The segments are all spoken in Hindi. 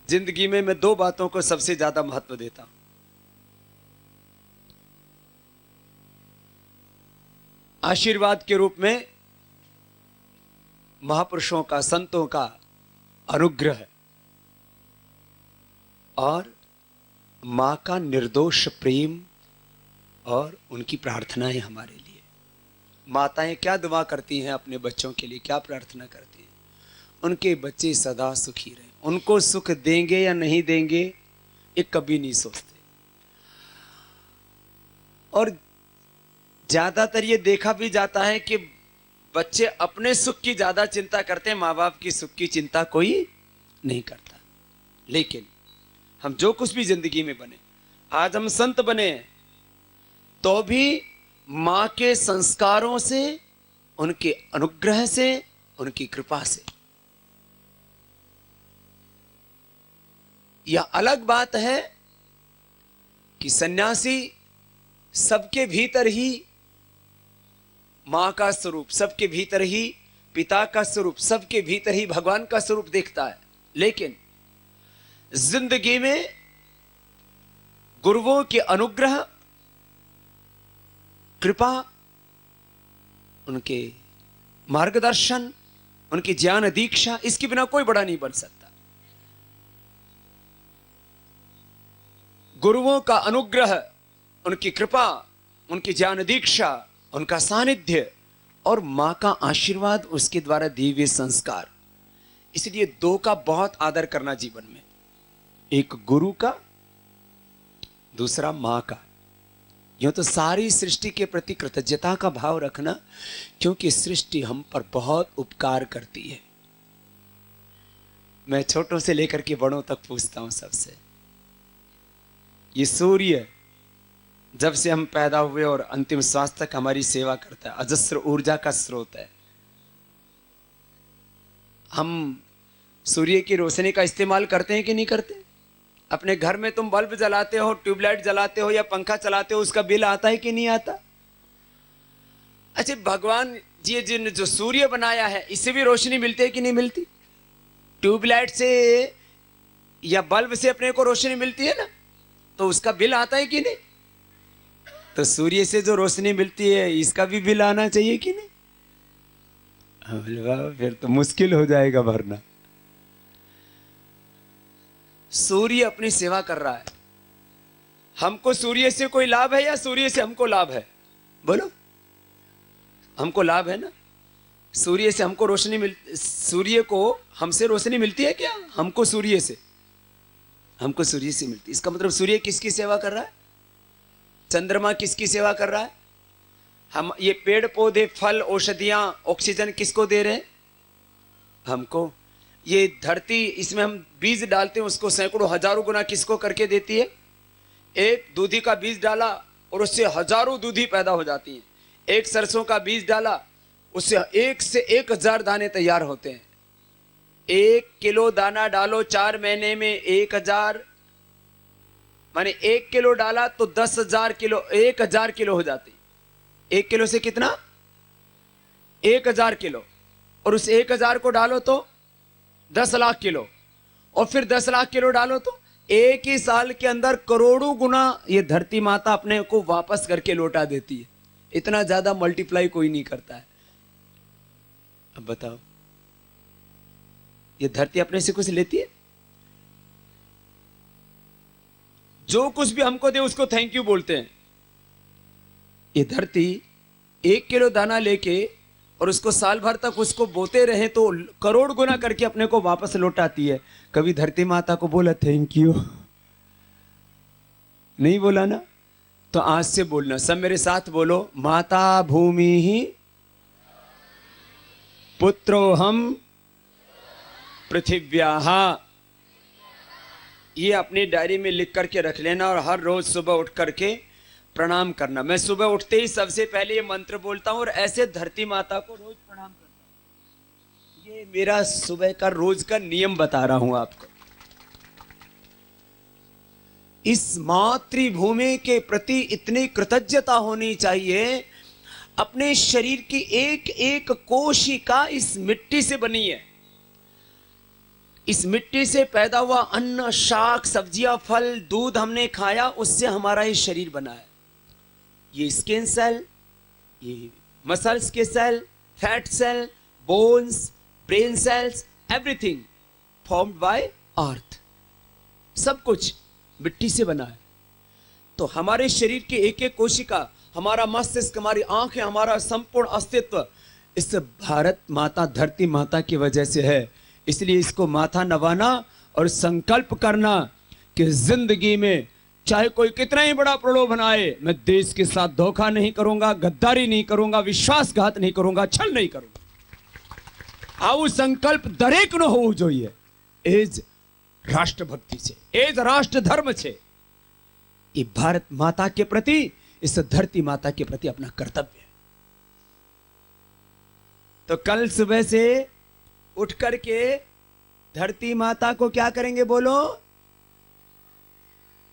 जिंदगी में मैं दो बातों को सबसे ज्यादा महत्व देता हूं। आशीर्वाद के रूप में महापुरुषों का, संतों का अनुग्रह और मां का निर्दोष प्रेम और उनकी प्रार्थनाएं हमारे लिए। माताएं क्या दुआ करती हैं अपने बच्चों के लिए, क्या प्रार्थना करती हैं? उनके बच्चे सदा सुखी रहें। उनको सुख देंगे या नहीं देंगे ये कभी नहीं सोचते। और ज्यादातर ये देखा भी जाता है कि बच्चे अपने सुख की ज्यादा चिंता करते हैं, माँ बाप की सुख की चिंता कोई नहीं करता। लेकिन हम जो कुछ भी जिंदगी में बने, आज हम संत बने हैं तो भी मां के संस्कारों से, उनके अनुग्रह से, उनकी कृपा से। यह अलग बात है कि सन्यासी सबके भीतर ही मां का स्वरूप, सबके भीतर ही पिता का स्वरूप, सबके भीतर ही भगवान का स्वरूप देखता है। लेकिन जिंदगी में गुरुओं के अनुग्रह, कृपा, उनके मार्गदर्शन, उनकी ज्ञान दीक्षा, इसके बिना कोई बड़ा नहीं बन सकता। गुरुओं का अनुग्रह, उनकी कृपा, उनकी ज्ञान दीक्षा, उनका सानिध्य और मां का आशीर्वाद, उसके द्वारा दिए हुए संस्कार। इसलिए दो का बहुत आदर करना जीवन में, एक गुरु का, दूसरा मां का। यूं तो सारी सृष्टि के प्रति कृतज्ञता का भाव रखना, क्योंकि सृष्टि हम पर बहुत उपकार करती है। मैं छोटों से लेकर के बड़ों तक पूछता हूं सबसे, ये सूर्य जब से हम पैदा हुए और अंतिम श्वास तक हमारी सेवा करता है, अजस्र ऊर्जा का स्रोत है। हम सूर्य की रोशनी का इस्तेमाल करते हैं कि नहीं करते? अपने घर में तुम बल्ब जलाते हो, ट्यूबलाइट जलाते हो या पंखा चलाते हो, उसका बिल आता है कि नहीं आता? अच्छा, भगवान जी जिन जो सूर्य बनाया है, इससे भी रोशनी मिलती है कि नहीं मिलती? ट्यूबलाइट से या बल्ब से अपने को रोशनी मिलती है ना, तो उसका बिल आता है कि नहीं? तो सूर्य से जो रोशनी मिलती है, इसका भी बिल आना चाहिए कि नहीं? फिर तो मुश्किल हो जाएगा भरना। सूर्य अपनी सेवा कर रहा है। हमको सूर्य से कोई लाभ है या सूर्य से हमको लाभ है? बोलो, हमको लाभ है ना। सूर्य से हमको रोशनी सूर्य को हमसे रोशनी मिलती है क्या? हमको सूर्य से मिलती है। इसका मतलब सूर्य किसकी सेवा कर रहा है? चंद्रमा किसकी सेवा कर रहा है? हम ये पेड़ पौधे, फल, औषधियां, ऑक्सीजन किसको दे रहे हैं? हमको। ये धरती, इसमें हम बीज डालते हैं, उसको सैकड़ों हजारों गुना किसको करके देती है? एक दूधी का बीज डाला और उससे हजारों दूधी पैदा हो जाती है। एक सरसों का बीज डाला, उससे 1 से 1000 दाने तैयार होते हैं। 1 किलो दाना डालो 4 महीने में 1000, माने 1 किलो डाला तो 10,000 किलो, 1000 किलो हो जाती। 1 किलो से कितना? 1000 किलो। और उस 1000 को डालो तो 10 लाख किलो, और फिर 10 लाख किलो डालो तो एक ही साल के अंदर करोड़ों गुना ये धरती माता अपने को वापस करके लौटा देती है। इतना ज्यादा मल्टीप्लाई कोई नहीं करता है। अब बताओ, ये धरती अपने से कुछ लेती है? जो कुछ भी हमको दे उसको थैंक यू बोलते हैं। ये धरती 1 किलो दाना लेके और उसको साल भर तक उसको बोते रहे तो करोड़ गुना करके अपने को वापस लौटाती है। कभी धरती माता को बोला थैंक यू? नहीं बोला ना। तो आज से बोलना, सब मेरे साथ बोलो, माता भूमि ही पुत्रो हम पृथिव्याः। ये अपनी डायरी में लिख करके रख लेना और हर रोज सुबह उठ करके प्रणाम करना। मैं सुबह उठते ही सबसे पहले ये मंत्र बोलता हूं और ऐसे धरती माता को रोज प्रणाम करता हूं। ये मेरा सुबह का रोज का नियम बता रहा हूं आपको। इस मातृभूमि के प्रति इतनी कृतज्ञता होनी चाहिए। अपने शरीर की एक एक कोशिका इस मिट्टी से बनी है। इस मिट्टी से पैदा हुआ अन्न, शाक, सब्जियां, फल, दूध हमने खाया, उससे हमारा ये शरीर बना है। ये स्किन सेल, ये मसल्स के cell, fat cell, bones, brain cells, everything formed by earth. सब कुछ मिट्टी से बना है। तो हमारे शरीर की एक एक कोशिका, हमारा मस्तिष्क, हमारी आंखें, हमारा संपूर्ण अस्तित्व इस भारत माता, धरती माता की वजह से है। इसलिए इसको माथा नवाना और संकल्प करना कि जिंदगी में चाहे कोई कितना ही बड़ा प्रलोभन आए, मैं देश के साथ धोखा नहीं करूंगा, गद्दारी नहीं करूंगा, विश्वासघात नहीं करूंगा, छल नहीं करूंगा। आउ संकल्प दरेक नो होવું જોઈએ। एज राष्ट्रभक्ति છે, एज राष्ट्र धर्म છે। ये भारत माता के प्रति, इस धरती माता के प्रति अपना कर्तव्य है। तो कल सुबह से उठ करके धरती माता को क्या करेंगे बोलो?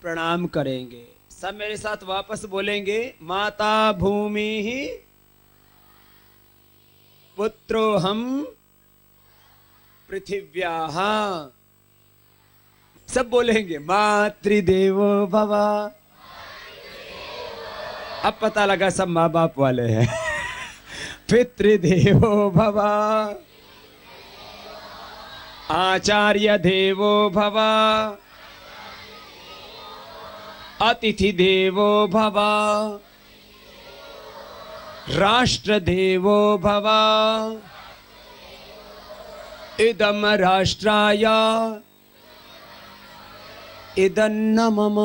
प्रणाम करेंगे। सब मेरे साथ वापस बोलेंगे, माता भूमि ही पुत्रो हम पृथिव्याः। सब बोलेंगे मातृदेवो भव। अब पता लगा सब माँ बाप वाले हैं। पितृदेवो भव, आचार्य देवो भव, अतिथि देवो भव, राष्ट्र देवो भव, इदम राष्ट्राय इदन्न मम।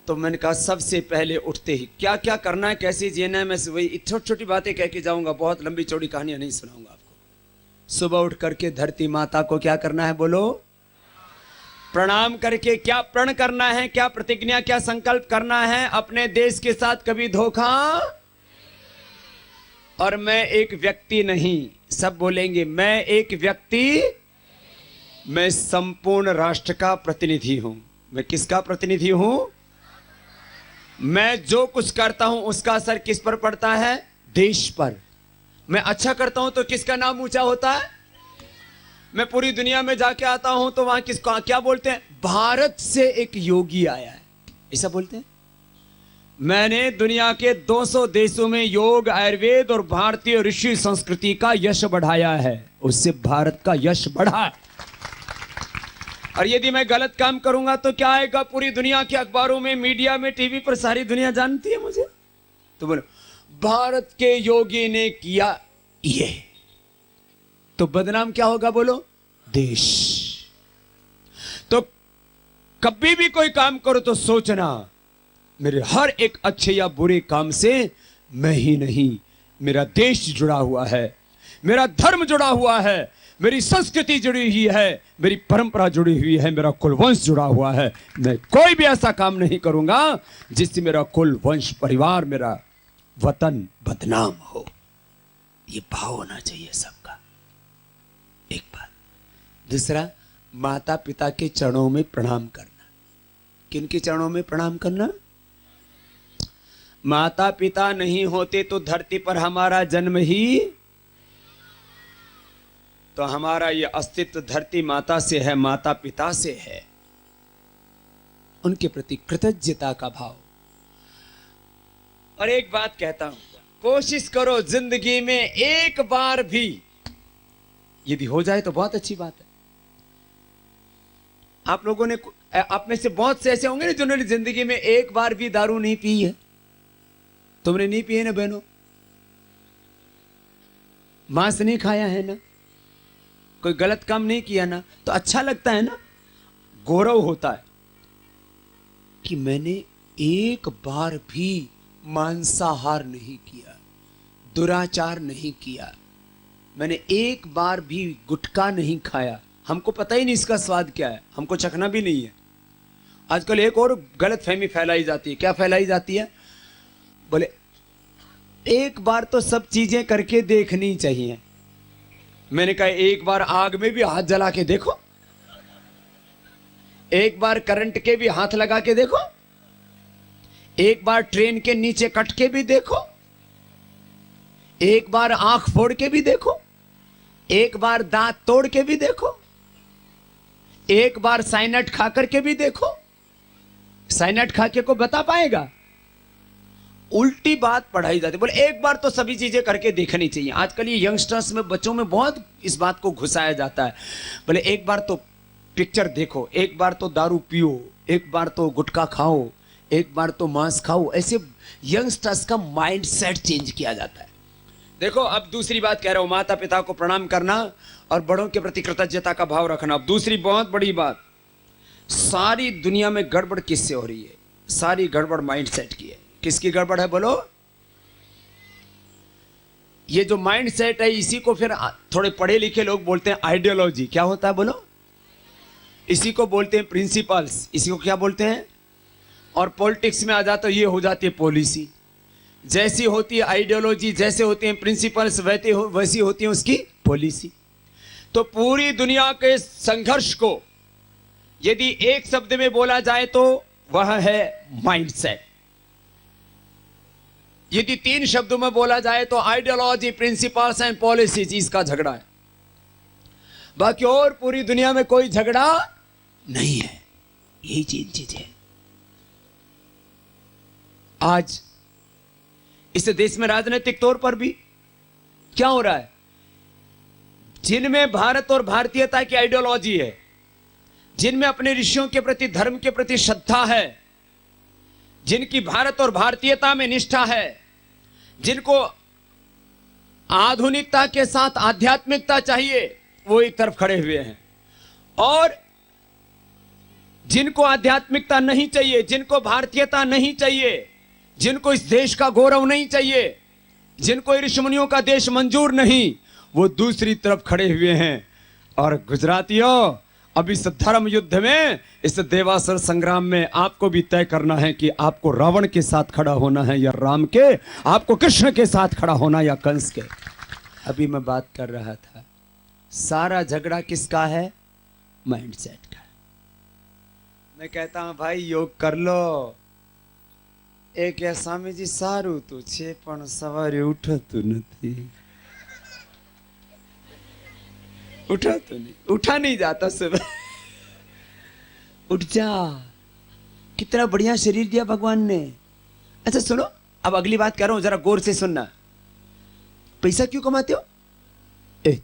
तो मैंने कहा सबसे पहले उठते ही क्या क्या करना है, कैसे जीना है, मैं वही छोटी छोटी बातें कह के जाऊंगा, बहुत लंबी चौड़ी कहानियां नहीं सुनाऊंगा आपको। सुबह उठ करके धरती माता को क्या करना है बोलो? प्रणाम करके क्या प्रण करना है, क्या प्रतिज्ञा, क्या संकल्प करना है? अपने देश के साथ कभी धोखा। और मैं एक व्यक्ति नहीं, सब बोलेंगे मैं एक व्यक्ति, मैं संपूर्ण राष्ट्र का प्रतिनिधि हूं। मैं किसका प्रतिनिधि हूं? मैं जो कुछ करता हूं उसका असर किस पर पड़ता है? देश पर। मैं अच्छा करता हूं तो किसका नाम ऊंचा होता है? मैं पूरी दुनिया में जाके आता हूं तो वहां किसको क्या बोलते हैं? भारत से एक योगी आया है, ऐसा बोलते हैं। मैंने दुनिया के 200 देशों में योग, आयुर्वेद और भारतीय ऋषि संस्कृति का यश बढ़ाया है, उससे भारत का यश बढ़ा है। और यदि मैं गलत काम करूंगा तो क्या आएगा? पूरी दुनिया के अखबारों में, मीडिया में, टीवी पर सारी दुनिया जानती है मुझे। तो बोलो भारत के योगी ने किया ये, तो बदनाम क्या होगा बोलो? देश। तो कभी भी कोई काम करो तो सोचना मेरे हर एक अच्छे या बुरे काम से मैं ही नहीं, मेरा देश जुड़ा हुआ है, मेरा धर्म जुड़ा हुआ है, मेरी संस्कृति जुड़ी हुई है, मेरी परंपरा जुड़ी हुई है, मेरा कुल वंश जुड़ा हुआ है। मैं कोई भी ऐसा काम नहीं करूंगा जिससे मेरा कुल वंश, परिवार, मेरा वतन बदनाम हो। ये भाव होना चाहिए सबका। एक बात। दूसरा, माता पिता के चरणों में प्रणाम करना। किनके चरणों में प्रणाम करना? माता पिता नहीं होते तो धरती पर हमारा जन्म ही, तो हमारा ये अस्तित्व धरती माता से है, माता पिता से है। उनके प्रति कृतज्ञता का भाव। और एक बात कहता हूं, कोशिश करो जिंदगी में एक बार भी, यदि हो जाए तो बहुत अच्छी बात है। आप लोगों ने, आप में से बहुत से ऐसे होंगे ना जिन्होंने जिंदगी में एक बार भी दारू नहीं पी है। तुमने नहीं पी है ना बहनों? मांस नहीं खाया है ना? कोई गलत काम नहीं किया ना? तो अच्छा लगता है ना, गौरव होता है कि मैंने एक बार भी मांसाहार नहीं किया, दुराचार नहीं किया, मैंने एक बार भी गुटखा नहीं खाया। हमको पता ही नहीं इसका स्वाद क्या है, हमको चखना भी नहीं है। आजकल एक और गलत फहमी फैलाई जाती है। क्या फैलाई जाती है? बोले एक बार तो सब चीजें करके देखनी चाहिए। मैंने कहा एक बार आग में भी हाथ जला के देखो, एक बार करंट के भी हाथ लगा के देखो, एक बार ट्रेन के नीचे कट के भी देखो, एक बार आंख फोड़ के भी देखो, एक बार दांत तोड़ के भी देखो, एक बार साइनट खा करके भी देखो। साइनट खा के को बता पाएगा? उल्टी बात पढ़ाई जाती। बोले एक बार तो सभी चीजें करके देखनी चाहिए। आजकल ये यंगस्टर्स में, बच्चों में बहुत इस बात को घुसाया जाता है। बोले एक बार तो पिक्चर देखो, एक बार तो दारू पियो, एक बार तो गुटखा खाओ, एक बार तो मांस खाओ। ऐसे यंगस्टर्स का माइंड सेट चेंज किया जाता है। देखो अब दूसरी बात कह रहा हूं, माता पिता को प्रणाम करना और बड़ों के प्रति कृतज्ञता का भाव रखना। अब दूसरी बहुत बड़ी बात, सारी दुनिया में गड़बड़ किससे हो रही है? सारी गड़बड़ माइंड सेट की है। किसकी गड़बड़ है बोलो? ये जो माइंड सेट है, इसी को फिर थोड़े पढ़े लिखे लोग बोलते हैं आइडियोलॉजी। क्या होता है बोलो? इसी को बोलते हैं प्रिंसिपल्स। इसी को क्या बोलते हैं? और पॉलिटिक्स में आ जाता तो ये हो जाती है पॉलिसी। जैसी होती है आइडियोलॉजी, जैसे होते हैं प्रिंसिपल्स, वैसी होती है उसकी पॉलिसी। तो पूरी दुनिया के संघर्ष को यदि एक शब्द में बोला जाए तो वह है माइंडसेट। यदि 3 शब्दों में बोला जाए तो आइडियोलॉजी, प्रिंसिपल्स एंड पॉलिसीज, इसका झगड़ा है। बाकी और पूरी दुनिया में कोई झगड़ा नहीं है। यही चीज है। आज इस देश में राजनीतिक तौर पर भी क्या हो रहा है? जिनमें भारत और भारतीयता की आइडियोलॉजी है, जिनमें अपने ऋषियों के प्रति, धर्म के प्रति श्रद्धा है, जिनकी भारत और भारतीयता में निष्ठा है, जिनको आधुनिकता के साथ आध्यात्मिकता चाहिए, वो एक तरफ खड़े हुए हैं। और जिनको आध्यात्मिकता नहीं चाहिए, जिनको भारतीयता नहीं चाहिए, जिनको इस देश का गौरव नहीं चाहिए, जिनको ऋषि मुनियों का देश मंजूर नहीं, वो दूसरी तरफ खड़े हुए हैं। और गुजरातियों, अब इस धर्म युद्ध में, इस देवासुर संग्राम में आपको भी तय करना है कि आपको रावण के साथ खड़ा होना है या राम के, आपको कृष्ण के साथ खड़ा होना या कंस के। अभी मैं बात कर रहा था, सारा झगड़ा किसका है? माइंडसेट का। मैं कहता हूं भाई योग कर लो। એ કે સ્વામીજી સારું તો છે પણ સવારે ઉઠતું નથી, उठातो नहीं, उठा नहीं जाता सुबह। उठ जा, कितना बढ़िया शरीर दिया भगवान ने। अच्छा सुनो, अब अगली बात कह रहा हूं, जरा गौर से सुनना। पैसा क्यों कमाते हो?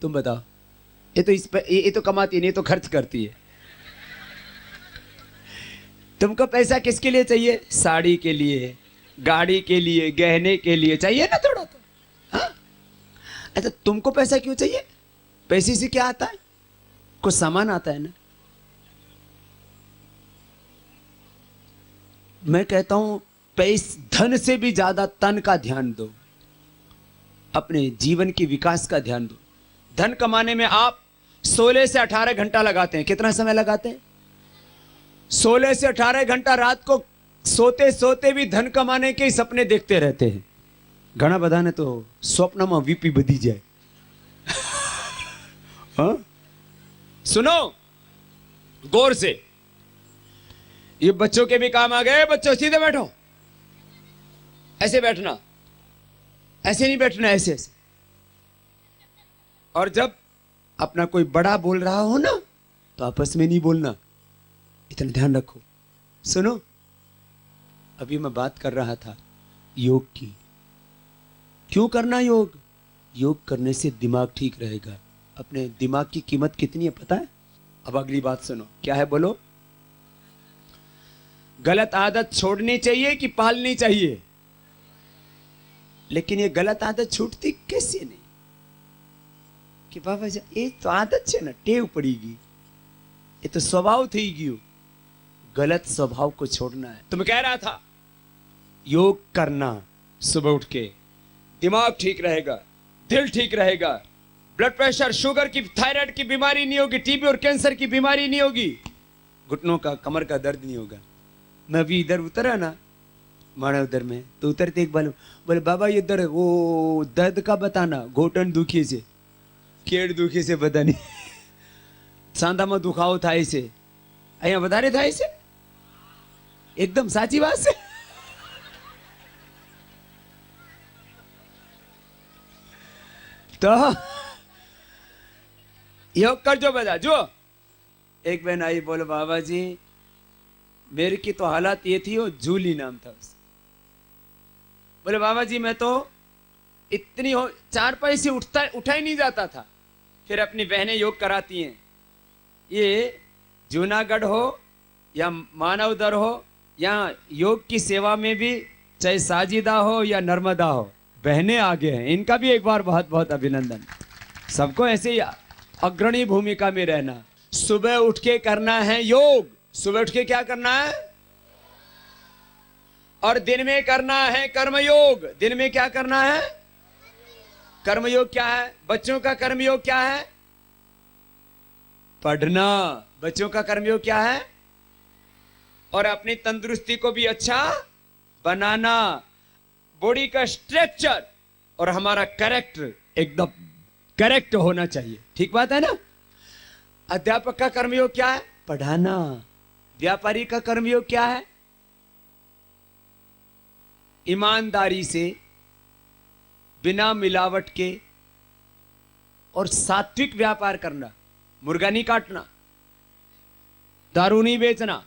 तुम बताओ। ये तो कमाती नहीं, ये तो खर्च करती है। तुमको पैसा किसके लिए चाहिए? साड़ी के लिए, गाड़ी के लिए, गहने के लिए चाहिए ना थोड़ा तो। हाँ? अच्छा तुमको पैसा क्यों चाहिए? पैसे से क्या आता है? कुछ सामान आता है ना। मैं कहता हूं धन से भी ज्यादा तन का ध्यान दो, अपने जीवन के विकास का ध्यान दो। धन कमाने में आप 16 से 18 घंटा लगाते हैं। कितना समय लगाते हैं? 16 से 18 घंटा रात को सोते सोते भी धन कमाने के सपने देखते रहते हैं। घना बधा ने तो स्वप्न में वीपी बधी जाए। हाँ? सुनो गौर से, ये बच्चों के भी काम आ गए। बच्चों सीधे बैठो, ऐसे बैठना, ऐसे नहीं बैठना, ऐसे ऐसे। और जब अपना कोई बड़ा बोल रहा हो ना, तो आपस में नहीं बोलना, इतना ध्यान रखो। सुनो, अभी मैं बात कर रहा था योग की। क्यों करना योग? योग करने से दिमाग ठीक रहेगा। अपने दिमाग की कीमत कितनी है पता है? अब अगली बात सुनो, क्या है बोलो? गलत आदत छोड़नी चाहिए कि पालनी चाहिए? लेकिन ये गलत आदत छूटती कैसे नहीं? कि बाबा जी ये तो आदत है ना, टेव पड़ेगी, ये तो स्वभाव थी गयो। गलत स्वभाव को छोड़ना है। तो मैं कह रहा था योग करना, सुबह उठ के दिमाग ठीक रहेगा, दिल ठीक रहेगा, ब्लड प्रेशर, शुगर की, थायराइड की बीमारी नहीं होगी, टीबी और कैंसर की बीमारी नहीं होगी, घुटनों का, कमर का दर्द नहीं होगा। मैं अभी इधर उतरा ना माड़ा उधर में, तो उतरते एक बार बोले बाबा ये दर्द, वो दर्द का बताना, घोटन दुखी से, केड़ दुखी से बता नहीं, सांधा में दुखाવો થાય છે, અહીંયા વધારે થાય છે? एकदम साची बात છે। तो योग कर जो बजा जो। एक बहन आई, बोलो बाबा जी मेरी की तो हालत ये थी, वो जूली नाम था उसका। बोले बाबा जी मैं तो इतनी हो 4 पाई से उठा ही नहीं जाता था। फिर अपनी बहनें योग कराती हैं। ये जूनागढ़ हो या मानवदर हो, या योग की सेवा में भी चाहे साजिदा हो या नर्मदा हो, बहनें आगे हैं। इनका भी एक बार बहुत बहुत अभिनंदन। सबको ऐसे ही अग्रणी भूमिका में रहना। सुबह उठ के करना है योग। सुबह उठ के क्या करना है? और दिन में करना है कर्मयोग। दिन में क्या करना है? कर्मयोग क्या है? बच्चों का कर्मयोग क्या है? पढ़ना। बच्चों का कर्मयोग क्या है? और अपनी तंदुरुस्ती को भी अच्छा बनाना, बॉडी का स्ट्रक्चर और हमारा कैरेक्टर एकदम करेक्ट होना चाहिए। ठीक बात है ना? अध्यापक का कर्मयोग क्या है? पढ़ाना। व्यापारी का कर्मयोग क्या है? ईमानदारी से, बिना मिलावट के और सात्विक व्यापार करना। मुर्गा नहीं काटना, दारू नहीं बेचना।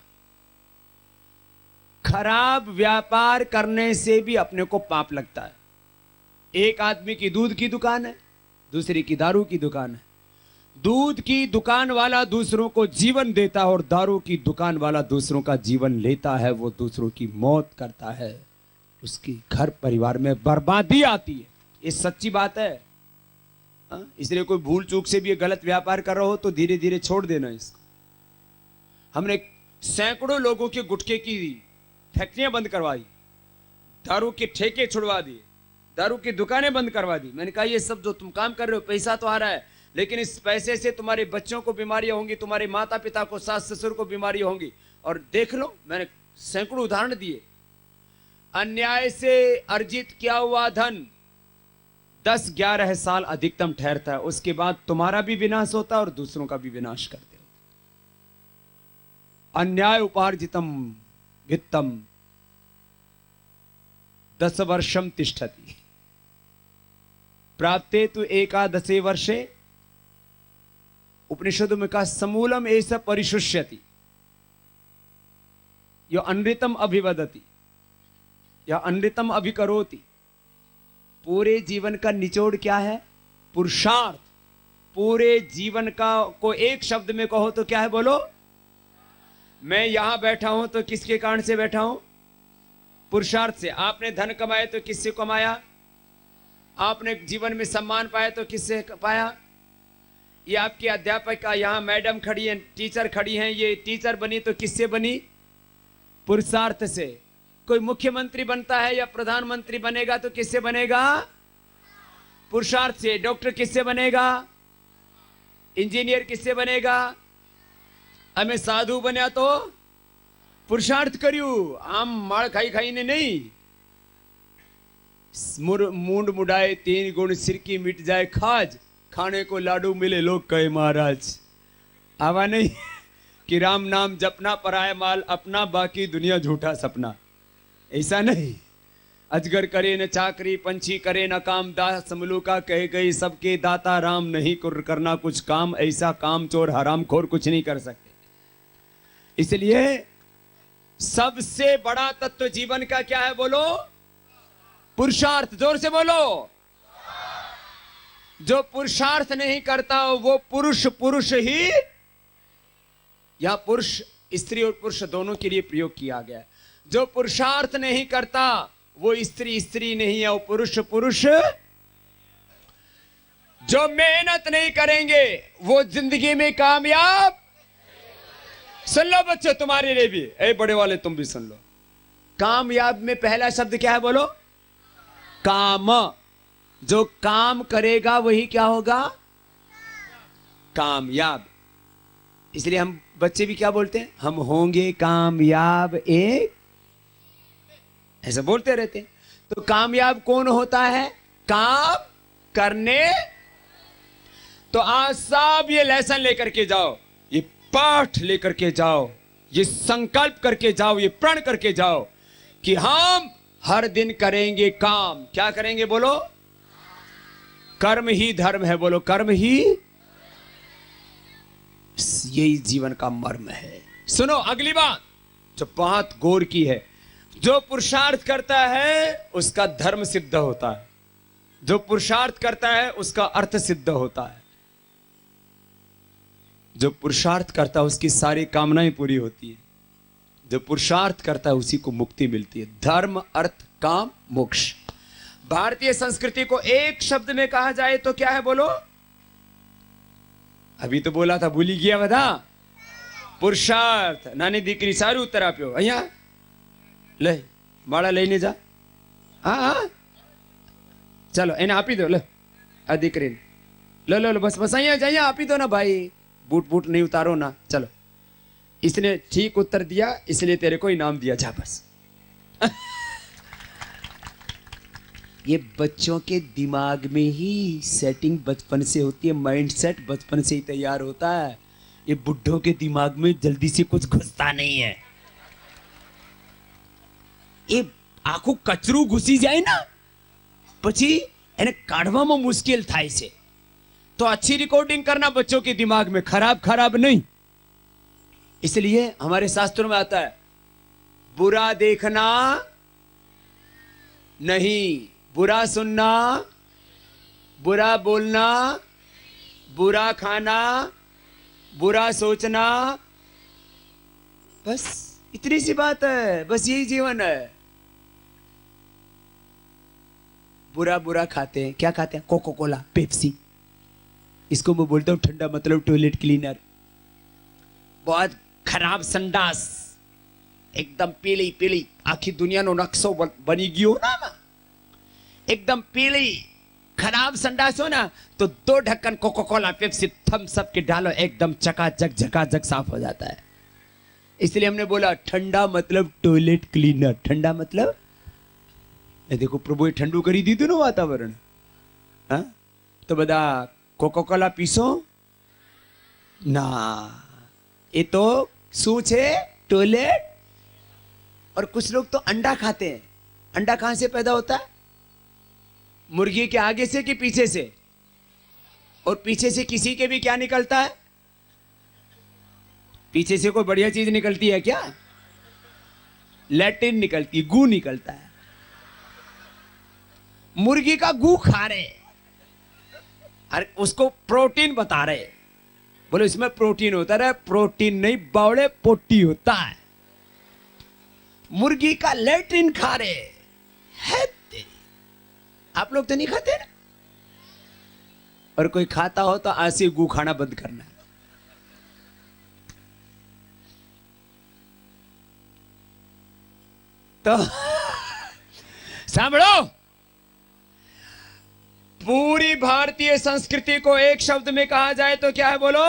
खराब व्यापार करने से भी अपने को पाप लगता है। एक आदमी की दूध की दुकान है, दूसरे की दारू की दुकान है। दूध की दुकान वाला दूसरों को जीवन देता है और दारू की दुकान वाला दूसरों का जीवन लेता है। वो दूसरों की मौत करता है, उसकी घर परिवार में बर्बादी आती है। ये सच्ची बात है। इसलिए कोई भूल चूक से भी ये गलत व्यापार कर रहा हो तो धीरे धीरे छोड़ देना इसको। हमने सैकड़ों लोगों के गुटखे की फैक्ट्रियां बंद करवाई, दारू के ठेके छुड़वा दिए, दारू की दुकानें बंद करवा दी। मैंने कहा ये सब जो तुम काम कर रहे हो, पैसा तो आ रहा है, लेकिन इस पैसे से तुम्हारे बच्चों को बीमारियां होंगी, तुम्हारे माता पिता को, सास ससुर को बीमारियां होंगी। और देख लो, मैंने सैकड़ों उदाहरण दिए। अन्याय से अर्जित किया हुआ धन 10-11 साल अधिकतम ठहरता है, उसके बाद तुम्हारा भी विनाश होता है और दूसरों का भी विनाश करते हो। अन्याय उपार्जितम वित्तम 10 वर्षम तिष्ठति प्राप्ते तु एकादशे वर्षे। उपनिषदों में कहा समूलम ऐसा परिशुष्यति, यो अनृतम अभिवदति या अनृतम अभिकरोति। पूरे जीवन का निचोड़ क्या है? पुरुषार्थ। पूरे जीवन का को एक शब्द में कहो तो क्या है? बोलो। मैं यहां बैठा हूं तो किसके कारण से बैठा हूं? पुरुषार्थ से। आपने धन कमाया तो किससे कमाया? आपने जीवन में सम्मान पाया तो किससे पाया? ये आपके अध्यापक का, यहां मैडम खड़ी है, टीचर खड़ी हैं, ये टीचर बनी तो किससे बनी? पुरुषार्थ से। कोई मुख्यमंत्री बनता है या प्रधानमंत्री बनेगा तो किससे बनेगा? पुरुषार्थ से। डॉक्टर किससे बनेगा? इंजीनियर किससे बनेगा? हमें साधु बना तो पुरुषार्थ करियो, आम माड़ खाई खाई ने नहीं। मूंड मुड़ाए 3 गुण, सिर की मिट जाए खाज, खाने को लाडू मिले लोग कहे महाराज। आवा नहीं कि राम नाम जपना, पराया माल अपना, बाकी दुनिया झूठा सपना। ऐसा नहीं। अजगर करे न चाकरी, पंछी करे न काम, दास मलूका कह गई सबके दाता राम, नहीं करना कुछ काम, ऐसा काम चोर हराम खोर कुछ नहीं कर सकते। इसलिए सबसे बड़ा तत्व जीवन का क्या है? बोलो। पुरुषार्थ। जोर से बोलो। जो पुरुषार्थ नहीं करता वो पुरुष ही, या पुरुष स्त्री और पुरुष दोनों के लिए प्रयोग किया गया है। जो पुरुषार्थ नहीं करता वो स्त्री नहीं है, वो पुरुष। जो मेहनत नहीं करेंगे वो जिंदगी में कामयाब। सुन लो बच्चों, तुम्हारे लिए भी, ए बड़े वाले तुम भी सुन लो। कामयाब में पहला शब्द क्या है? बोलो। काम। जो काम करेगा वही क्या होगा? कामयाब। इसलिए हम बच्चे भी क्या बोलते हैं? हम होंगे कामयाब एक, ऐसा बोलते रहते हैं। तो कामयाब कौन होता है? काम करने। तो आज सब ये लेसन लेकर के जाओ, ये पाठ लेकर के जाओ, ये संकल्प करके जाओ, ये प्रण करके जाओ कि हम हर दिन करेंगे काम। क्या करेंगे? बोलो। कर्म ही धर्म है। बोलो कर्म ही। यही जीवन का मर्म है। सुनो अगली बात, जो बात गौर की है, जो पुरुषार्थ करता है उसका धर्म सिद्ध होता है, जो पुरुषार्थ करता है उसका अर्थ सिद्ध होता है, जो पुरुषार्थ करता है उसकी सारी कामनाएं पूरी होती है, जो पुरुषार्थ करता है उसी को मुक्ति मिलती है। धर्म अर्थ काम मोक्ष। भारतीय संस्कृति को एक शब्द में कहा जाए तो क्या है बोलो? अभी तो बोला था, भूली गया बता। पुरुषार्थ। नानी दीकरी सारू उत्तर आप्यो। अहिया ले माड़ा लईने जा। हाँ चलो એને આપી દો। લે આ દીકરીને लो लो लो बस बस અહીંયા આપી दो ना भाई, बूट बूट नहीं उतारो ना। चलो, इसने ठीक उत्तर दिया इसलिए तेरे को इनाम दिया, जा बस। ये बच्चों के दिमाग में ही सेटिंग बचपन से होती है, माइंड सेट बचपन से ही तैयार होता है। ये बुढ़ों के दिमाग में जल्दी से कुछ घुसता नहीं है। ये आखू कचरू घुसी जाए ना પછી એને કાઢવામાં મુશ્કેલ થાય છે। तो अच्छी रिकॉर्डिंग करना बच्चों के दिमाग में, खराब खराब नहीं। इसलिए हमारे शास्त्रों में आता है, बुरा देखना नहीं, बुरा सुनना, बुरा बोलना, बुरा खाना, बुरा सोचना, बस इतनी सी बात है। बस यही जीवन है। बुरा बुरा खाते हैं, क्या खाते हैं? Coca Cola, Pepsi. इसको मैं बोलता हूं ठंडा मतलब टॉयलेट क्लीनर। बहुत खराब संडास, एकदम पीली पीली, आखी दुनिया नो नक्शो बनी गयो ना, एकदम पीली खराब संडास हो ना, तो 2 ढक्कन Coca Cola Pepsi Thums Up के डालो, एकदम चकाचक झकाझक साफ हो जाता है। इसलिए हमने बोला ठंडा मतलब टॉयलेट क्लीनर। ठंडा मतलब देखो प्रभुए ठंडू કરી દીધું ને વાતાવરણ। હા તો બધા કોકો કોલા પીસો ના, ये तो શું છે? टॉयलेट। और कुछ लोग तो अंडा खाते हैं। अंडा कहां से पैदा होता है? मुर्गी के आगे से कि पीछे से? और पीछे से किसी के भी क्या निकलता है? पीछे से कोई बढ़िया चीज निकलती है क्या? लैट्रिन निकलती, गू निकलता है। मुर्गी का गू खा रहे, अरे उसको प्रोटीन बता रहे, बोलो इसमें प्रोटीन होता है। प्रोटीन नहीं बावड़े, पोटी होता है। मुर्गी का लैट्रिन खा रहे है। आप लोग तो नहीं खाते ना? और कोई खाता हो तो आज से गू खाना बंद करना है। तो सांभळो, पूरी भारतीय संस्कृति को एक शब्द में कहा जाए तो क्या है बोलो?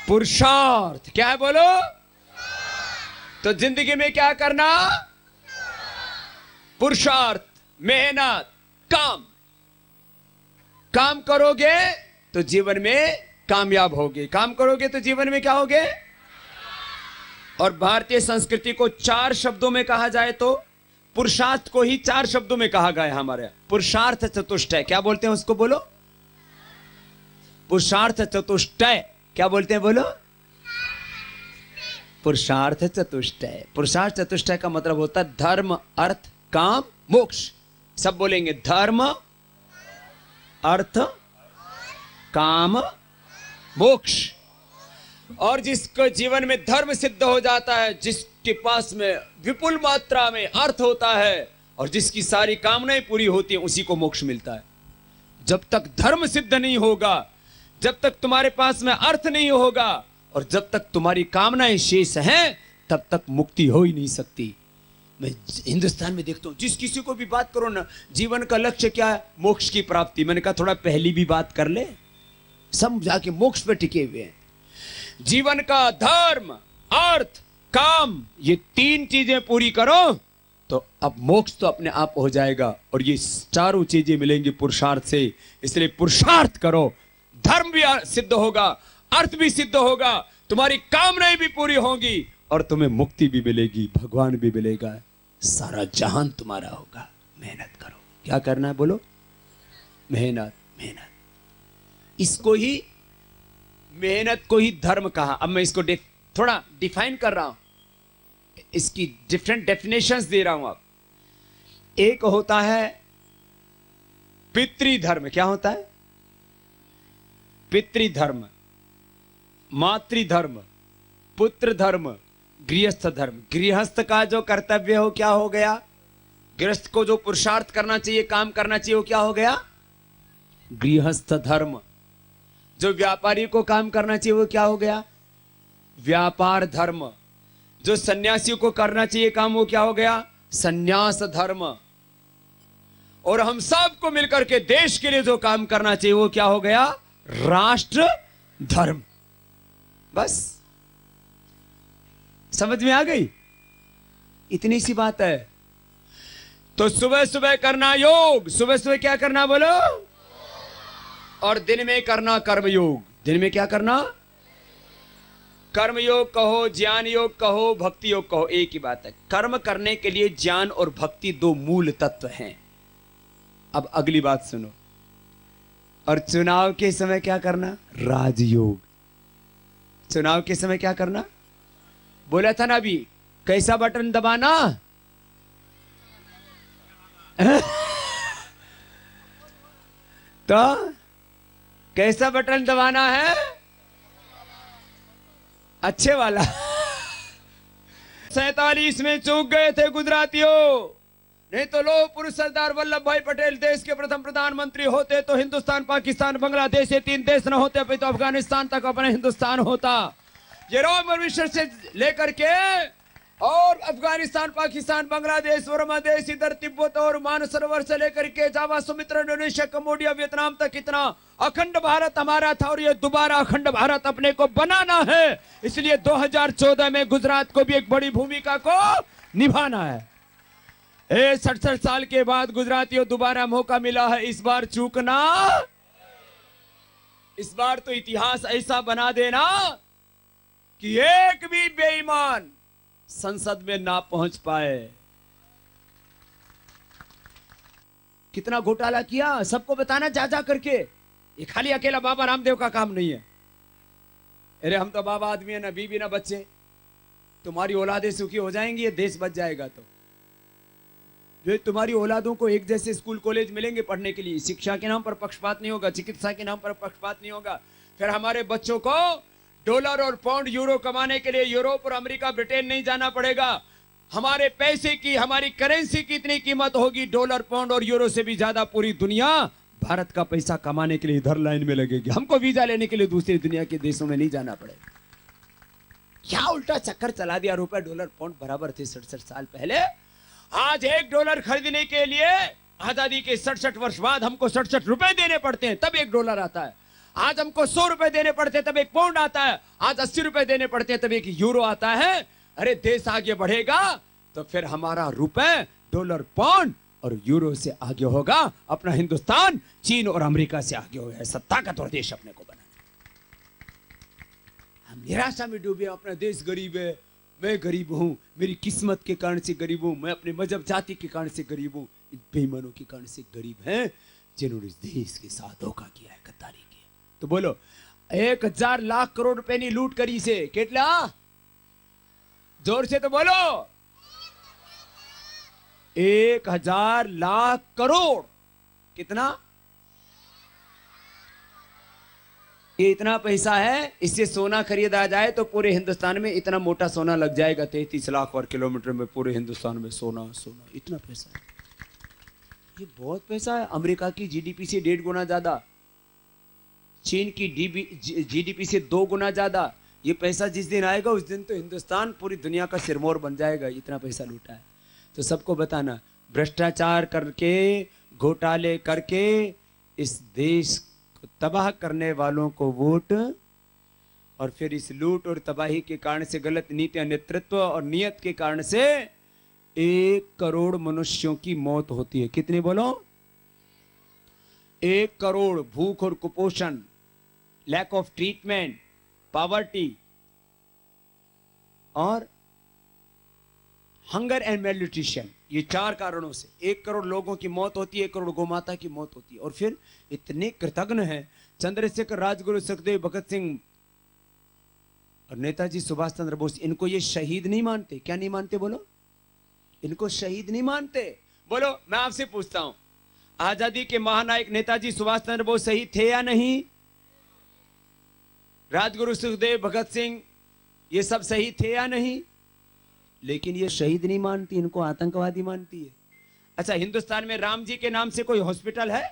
पुरुषार्थ। क्या है बोलो? तो जिंदगी में क्या करना? पुरुषार्थ, मेहनत, काम। काम करोगे तो जीवन में कामयाब होगे, काम करोगे तो जीवन में क्या होगे? और भारतीय संस्कृति को 4 शब्दों में कहा जाए तो पुरुषार्थ को ही 4 शब्दों में कहा गया है हमारे। पुरुषार्थ चतुष्टय, क्या बोलते हैं उसको बोलो? पुरुषार्थ चतुष्टय, क्या बोलते हैं बोलो? पुरुषार्थ चतुष्टय। पुरुषार्थ चतुष्टय का मतलब होता है धर्म अर्थ काम मोक्ष। सब बोलेंगे, धर्म अर्थ काम मोक्ष। और जिसको जीवन में धर्म सिद्ध हो जाता है, जिसके पास में विपुल मात्रा में अर्थ होता है और जिसकी सारी कामनाएं पूरी होती हैं, उसी को मोक्ष मिलता है। जब तक धर्म सिद्ध नहीं होगा, जब तक तुम्हारे पास में अर्थ नहीं होगा और जब तक तुम्हारी कामनाएं शेष हैं, तब तक मुक्ति हो ही नहीं सकती। मैं हिंदुस्तान में देखता हूं, जिस किसी को भी बात करो ना, जीवन का लक्ष्य क्या है? मोक्ष की प्राप्ति। मैंने कहा थोड़ा पहली भी बात कर ले, सब जाके मोक्ष पे टिके हुए हैं। जीवन का धर्म अर्थ काम, ये 3 चीजें पूरी करो तो अब मोक्ष तो अपने आप हो जाएगा। और ये 4 चीजें मिलेंगी पुरुषार्थ से। इसलिए पुरुषार्थ करो, धर्म भी सिद्ध होगा, अर्थ भी सिद्ध होगा, तुम्हारी कामनाएं भी पूरी होंगी और तुम्हें मुक्ति भी मिलेगी, भगवान भी मिलेगा, सारा जहान तुम्हारा होगा। मेहनत करो। क्या करना है बोलो? मेहनत। मेहनत, इसको ही मेहनत को ही धर्म कहा। अब मैं इसको थोड़ा डिफाइन कर रहा हूं, इसकी डिफरेंट डेफिनेशंस दे रहा हूं। अब एक होता है पितृधर्म। क्या होता है? पितृधर्म, मातृधर्म, पुत्र धर्म, गृहस्थ धर्म। गृहस्थ का जो कर्तव्य हो क्या हो गया? गृहस्थ को जो पुरुषार्थ करना चाहिए, काम करना चाहिए, वो क्या हो गया? गृहस्थ धर्म। जो व्यापारी को काम करना चाहिए वो क्या हो गया? व्यापार धर्म। जो सन्यासी को करना चाहिए काम वो क्या हो गया? सन्यास धर्म। और हम सबको मिलकर के देश के लिए जो काम करना चाहिए वो क्या हो गया? राष्ट्र धर्म। बस समझ में आ गई? इतनी सी बात है। तो सुबह सुबह करना योग। सुबह सुबह क्या करना बोलो? और दिन में करना कर्म योग। दिन में क्या करना? कर्म योग कहो, ज्ञान योग कहो, भक्ति योग कहो, एक ही बात है। कर्म करने के लिए ज्ञान और भक्ति दो मूल तत्व हैं। अब अगली बात सुनो। और चुनाव के समय क्या करना? राजयोग। चुनाव के समय क्या करना? बोला था ना अभी, कैसा बटन दबाना? तो कैसा बटन दबाना है? अच्छे वाला। 47 में चूक गए थे गुजरातियों, नहीं तो लो पुरुष सरदार वल्लभ भाई पटेल देश के प्रथम प्रधानमंत्री होते तो हिंदुस्तान, पाकिस्तान, बांग्लादेश ये 3 देश न होते, अभी तो अफगानिस्तान तक अपना हिंदुस्तान होता। ये रोम और मिस्र से लेकर के और अफगानिस्तान, पाकिस्तान, बांग्लादेश, बर्मा देश, इधर तिब्बत और मानसरोवर से लेकर के जावा, सुमित्रा, इंडोनेशिया, कम्बोडिया, वियतनाम तक इतना अखंड भारत हमारा था। और ये दोबारा अखंड भारत अपने को बनाना है, इसलिए 2014 में गुजरात को भी एक बड़ी भूमिका को निभाना है। 67 साल के बाद गुजरातियों दोबारा मौका मिला है, इस बार चूकना। इस बार तो इतिहास ऐसा बना देना कि एक भी बेईमान संसद में ना पहुंच पाए। कितना घोटाला किया सबको बताना जा जा करके। ये खाली अकेला बाबा रामदेव का काम नहीं है। अरे हम तो बाबा आदमी है, ना बीबी ना बच्चे। तुम्हारी औलादें सुखी हो जाएंगी, ये देश बच जाएगा। तो जो तुम्हारी औलादों को एक जैसे स्कूल कॉलेज मिलेंगे पढ़ने के लिए, शिक्षा के नाम पर पक्षपात नहीं होगा, चिकित्सा के नाम पर पक्षपात नहीं होगा। फिर हमारे बच्चों को डॉलर और पाउंड यूरो कमाने के लिए यूरोप और अमेरिका, ब्रिटेन नहीं जाना पड़ेगा। हमारे पैसे की, हमारी करेंसी की इतनी कीमत होगी, डॉलर, पाउंड और यूरो से भी ज्यादा पूरी दुनिया भारत का पैसा कमाने के लिए इधर लाइन में लगेगी। हमको वीजा लेने के लिए दूसरी दुनिया के देशों में नहीं जाना पड़ेगा। क्या उल्टा चक्कर चला दिया। रुपए डॉलर पाउंड बराबर थे 67 साल पहले। आज $1 खरीदने के लिए आजादी के 67 वर्ष बाद हमको 67 रुपए देने पड़ते हैं, तब $1 आता है। आज हमको 100 रुपए देने पड़ते हैं तब 1 पाउंड आता है। आज 80 रुपए देने पड़ते हैं तब 1 यूरो आता है। अरे देश आगे बढ़ेगा तो फिर हमारा रुपए डॉलर, पाउंड और यूरो से आगे होगा। अपना हिंदुस्तान चीन और अमेरिका से आगे होगा। ऐसा ताकतवर देश अपने को बनाना। हम निराशा में डूबे, अपना देश गरीब है, मैं गरीब हूं, मेरी किस्मत के कारण से गरीब हूं, मैं अपने मजहब जाति के कारण से गरीब हूं। इन बेईमानों के कारण से गरीब हैं जिन्होंने इस देश के साथ धोखा किया है, गद्दारी की है। तो बोलो 1000 लाख करोड़ रुपए ની लूट કરી છે। કેટલા? जोर से तो बोलो। 1000 लाख करोड़। कितना? ये इतना पैसा है, इससे सोना खरीदा जाए तो पूरे हिंदुस्तान में इतना मोटा सोना लग जाएगा। 33 लाख वर्ग किलोमीटर में पूरे हिंदुस्तान में सोना। इतना पैसा है, ये बहुत पैसा है। अमेरिका की जीडीपी से 1.5 गुना ज्यादा, चीन की जीडीपी से 2 गुना ज्यादा। ये पैसा जिस दिन आएगा उस दिन तो हिंदुस्तान पूरी दुनिया का सिरमौर बन जाएगा। इतना पैसा लूटा है। तो सबको बताना, भ्रष्टाचार करके, घोटाले करके इस देश को तबाह करने वालों को वोट, और फिर इस लूट और तबाही के कारण से, गलत नीतियां, नेतृत्व और नियत के कारण से 1 करोड़ मनुष्यों की मौत होती है। कितने बोलो? 1 करोड़। भूख और कुपोषण, लैक ऑफ ट्रीटमेंट, पॉवर्टी और हंगर एंड मेलन्यूट्रिशन, ये 4 कारणों से 1 करोड़ लोगों की मौत होती है, 1 करोड़ गोमाता की मौत होती है। और फिर इतने कृतज्ञ हैं चंद्रशेखर, राजगुरु, सुखदेव, भगत सिंह, और नेताजी सुभाष चंद्र बोस, इनको ये शहीद नहीं मानते? क्या नहीं मानते बोलो? इनको शहीद नहीं मानते? बोलो, मैं आपसे पूछता हूं, आजादी के महानायक नेताजी सुभाष चंद्र बोस शहीद थे या नहीं? राजगुरु सुखदेव, भगत सिंह, ये सब शहीद थे या नहीं? लेकिन ये शहीद नहीं मानती, इनको आतंकवादी मानती है। अच्छा, हिंदुस्तान में राम जी के नाम से कोई हॉस्पिटल है?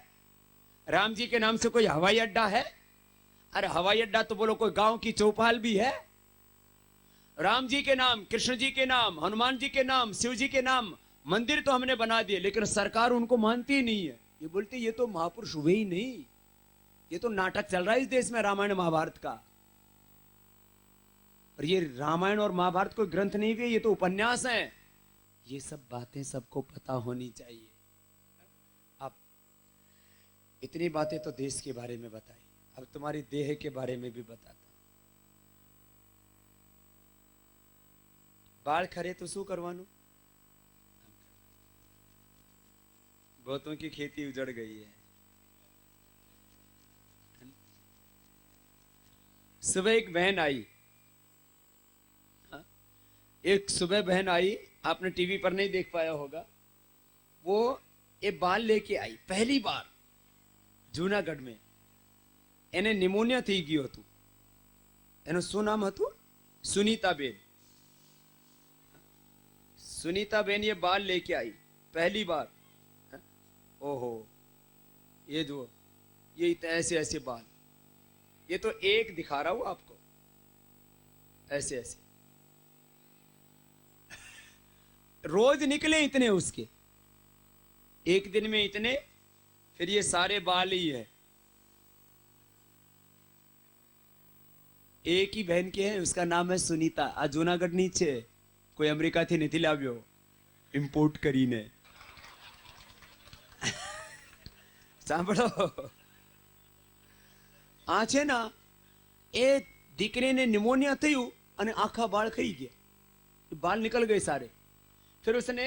राम जी के नाम से कोई हवाई अड्डा है? अरे हवाई अड्डा तो बोलो कोई गांव की चौपाल भी है? राम जी के नाम, कृष्ण जी के नाम, हनुमान जी के नाम, शिव जी के नाम मंदिर तो हमने बना दिए, लेकिन सरकार उनको मानती ही नहीं है। ये बोलती ये तो महापुरुष हुए ही नहीं, ये तो नाटक चल रहा है इस देश में रामायण महाभारत का। और ये रामायण और महाभारत कोई ग्रंथ नहीं भी, ये तो उपन्यास है। ये सब बातें सबको पता होनी चाहिए। अब इतनी बातें तो देश के बारे में बताई, अब तुम्हारी देह के बारे में भी बताता। बाल खरे तो शू करवानु? बहुतों की खेती उजड़ गई है। सुबह एक बहन आई, एक सुबह बहन आई, आपने टीवी पर नहीं देख पाया होगा। वो ये बाल लेके आई पहली बार जूनागढ़ में। એને નિમોનિયા થઈ ગયો હતું। એનું શું નામ હતું? सुनीताबेन। सुनीताबेन ये बाल लेके आई पहली बार। ओहो, ये जो ये ऐसे ऐसे बाल, ये तो एक दिखा रहा हूं आपको, ऐसे ऐसे रोज निकले इतने उसके, एक दिन में इतने, फिर ये सारे बाल ही है। एक ही बहन के हैं, उसका नाम है सुनीता। आ जूनागढ़ नीचे कोई अमेरिका थी नहीं लाव्यो, इम्पोर्ट करीने। સાંભળો, આ છે ના એ દીકરીને નિમોનિયા થયું અને આખા બાળ ખાઈ ગયા, बाल निकल गए सारे। फिर उसने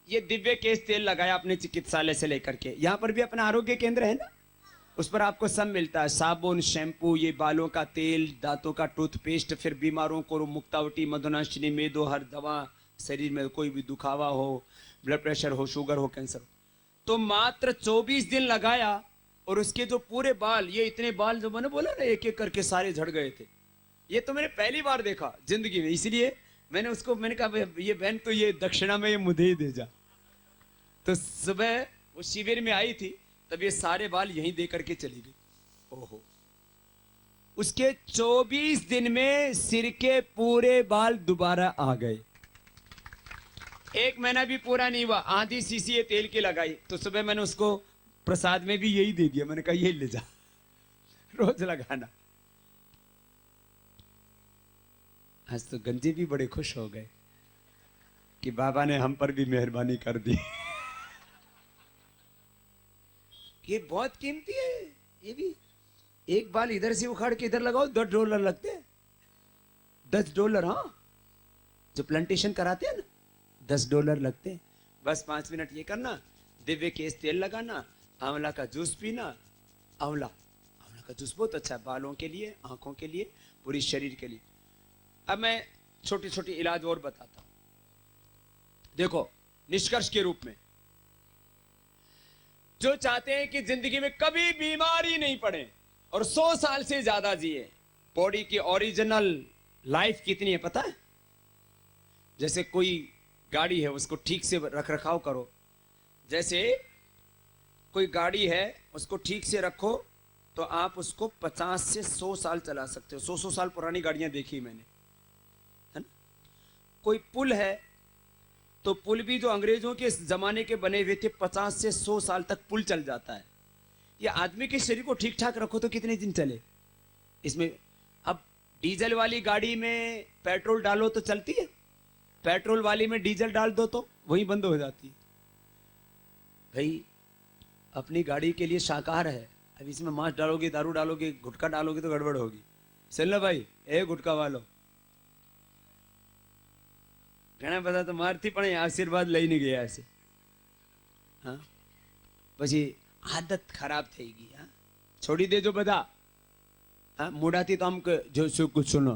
ये दिव्य केश तेल लगाया अपने चिकित्सालय से लेकर के। यहाँ पर भी अपना आरोग्य केंद्र है ना, उस पर आपको सब मिलता है, साबुन, शैम्पू, ये बालों का तेल, दांतों का टूथपेस्ट, फिर बीमारों को मुक्तावटी, मधुनाशिनी, मेदो, हर दवा, शरीर में कोई भी दुखावा हो, ब्लड प्रेशर हो, शुगर हो, कैंसर हो। तो मात्र 24 दिन लगाया और उसके जो पूरे बाल, ये इतने बाल जो मैंने बोला ना एक एक करके सारे झड़ गए थे। ये तो मैंने पहली बार देखा जिंदगी में, इसलिए मैंने उसको, मैंने कहा ये बहन तो ये दक्षिणा में ये मुझे ही दे जा। तो सुबह वो शिविर में आई थी, तब ये सारे बाल यहीं दे करके चली गई। ओहो, उसके 24 दिन में सिर के पूरे बाल दोबारा आ गए। एक महीना भी पूरा नहीं हुआ, आधी शीशी ये तेल की लगाई। तो सुबह मैंने उसको प्रसाद में भी यही दे दिया, मैंने कहा ये ले जा, रोज लगाना। आज तो गंजे भी बड़े खुश हो गए कि बाबा ने हम पर भी मेहरबानी कर दी। ये बहुत कीमती है। ये भी एक बाल इधर से उखाड़ के इधर लगाओ, $10 लगते हैं, $10। हाँ, जो प्लांटेशन कराते हैं ना, $10 लगते हैं। बस 5 मिनट ये करना, दिव्य केश तेल लगाना, आंवला का जूस पीना। आंवला का जूस बहुत अच्छा है बालों के लिए, आंखों के लिए, पूरी शरीर के लिए। अब मैं छोटी छोटी इलाज और बताता हूं। देखो, निष्कर्ष के रूप में, जो चाहते हैं कि जिंदगी में कभी बीमारी नहीं पड़े और 100 साल से ज्यादा जिए, बॉडी की ओरिजिनल लाइफ कितनी है पता है? जैसे कोई गाड़ी है, उसको ठीक से रख रखाव करो। जैसे कोई गाड़ी है, उसको ठीक से रखो तो आप उसको 50 से 100 साल चला सकते हो। 100 साल पुरानी गाड़ियां देखी मैंने, है ना? कोई पुल है, तो पुल भी जो अंग्रेजों के जमाने के बने हुए थे, 50 से 100 साल तक पुल चल जाता है। ये आदमी के शरीर को ठीक ठाक रखो तो कितने दिन चले इसमें। अब डीजल वाली गाड़ी में पेट्रोल डालो तो चलती है, पेट्रोल वाली में डीजल डाल दो तो वही बंद हो जाती है। भाई अपनी गाड़ी के लिए शाकाहार है, अब इसमें मांस डालोगे, दारू डालोगे, गुटखा डालोगे तो गड़बड़ होगी। चल लो भाई, ए गुटखा वालो, ઘણા બધા તો મારથી પણ આશીર્વાદ લઈને ગયા છે। હા, પછી આદત ખરાબ થઈ ગઈ। હા, છોડી દેજો બધા। હા, મોઢાથી તો આમ જો શું કુછ સુનો,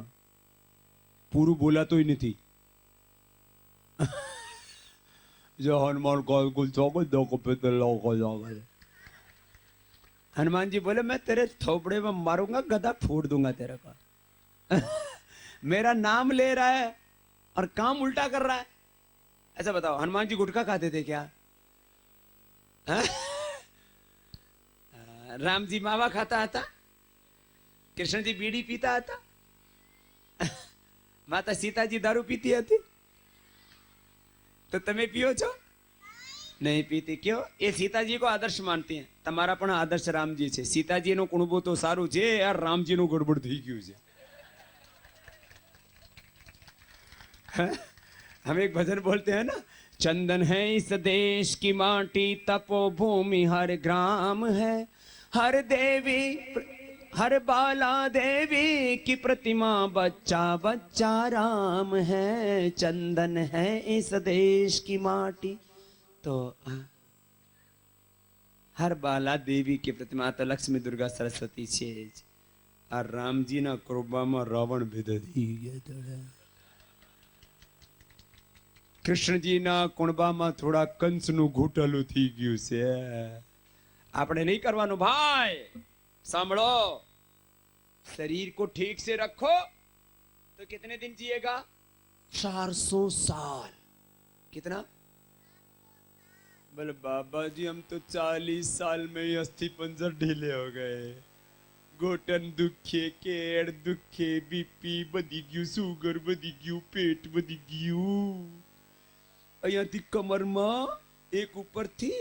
પૂરું બોલાતોય નથી. जो हनुमान को कुल चौको दो को पे तो लोगो जाओगे. हनुमान जी बोले मैं तेरे थोपड़े में मारूंगा, गधा फोड़ दूंगा तेरे को. मेरा नाम ले रहा है और काम उल्टा कर रहा है. ऐसा बताओ, हनुमान जी गुटखा खाते थे क्या? राम जी मावा खाता था, कृष्ण जी बीड़ी पीता था, माता सीता जी दारू पीती હતી. तो તમે पियो છો? नहीं पीती. क्यों? ये सीताजी को आदर्श मानती हैं. તમારા પણ આદર્શ રામજી છે. सीताजीનો કુણબો તો સારું છે યાર, રામજીનું ગડબડ થઈ ગયું છે. हम एक भजन बोलते हैं ना, चंदन है इस देश की माटी, तपोभूमि हर ग्राम है, हर देवी हर बाला देवी की प्रतिमा, बच्चा बच्चा राम है. चंदन है इस देश की माटी. तो हर बाला देवी की प्रतिमा तो लक्ष्मी दुर्गा सरस्वती છે જ. આ રામજીના કૃપામાં રાવણ ભેદી ગયા. કૃષ્ણજીના કુણબામાં થોડા કંસનું ઘૂંટલું થઈ ગયું છે. આપણે નહીં કરવાનું ભાઈ. સાંભળો, शरीर को ठीक से रखो तो कितने दिन जिएगा? 400 साल. कितना? बोले बाबा जी हम तो 40 साल में ही अस्थि पंजर ढीले हो गए. घोटन दुखे, केड़ दुखे, बीपी बधी गયું, સુગર બધી ગયું, પેટ બધી ગયું. અહીંયાથી કમરમાં એક ઉપરથી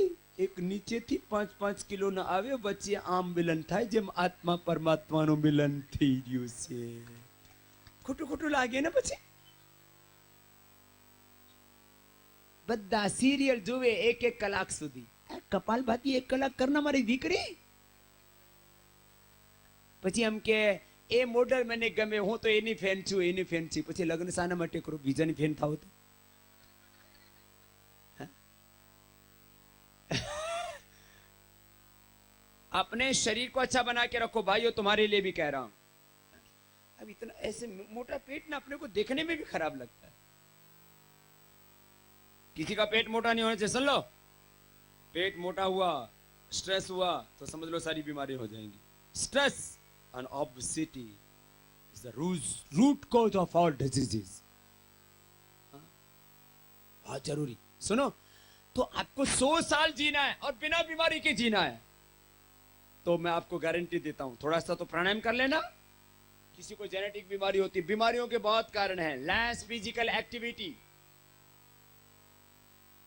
એક નીચેથી 5-5 કિલો ના આવે, વચ્ચે આમ મિલન થાય જેમ આત્મા પરમાત્માનું મિલન થઈ રહ્યું છે. ખોટું ખોટું લાગે ને? પછી બધા સિરિયલ જોવે 1-1 કલાક સુધી. કપાલભાતી 1 કલાક કરના મારી દીકરી. પછી એમ કે એ મોડલ મને ગમે, હું તો એની ફેન છું, એની ફેન છું. પછી લગ્ન શાના માટે કરું? બીજાની ફેન થાવ તો. अपने शरीर को अच्छा बना के रखो भाइयों, तुम्हारे लिए भी कह रहा हूं. अब इतना ऐसे मोटा पेट ना अपने को देखने में भी खराब लगता है. किसी का पेट मोटा नहीं होना चाहिए. सुन लो, पेट मोटा हुआ, स्ट्रेस हुआ तो समझ लो सारी बीमारी हो जाएंगी. Stress and obesity is the root cause of all diseases. बहुत जरूरी. सुनो, तो आपको 100 साल जीना है और बिना बीमारी के जीना है, तो मैं आपको गारंटी देता हूं, थोड़ा सा तो प्राणायाम कर लेना. किसी को जेनेटिक बीमारी होती है, बीमारियों के बहुत कारण हैं. Less physical activity,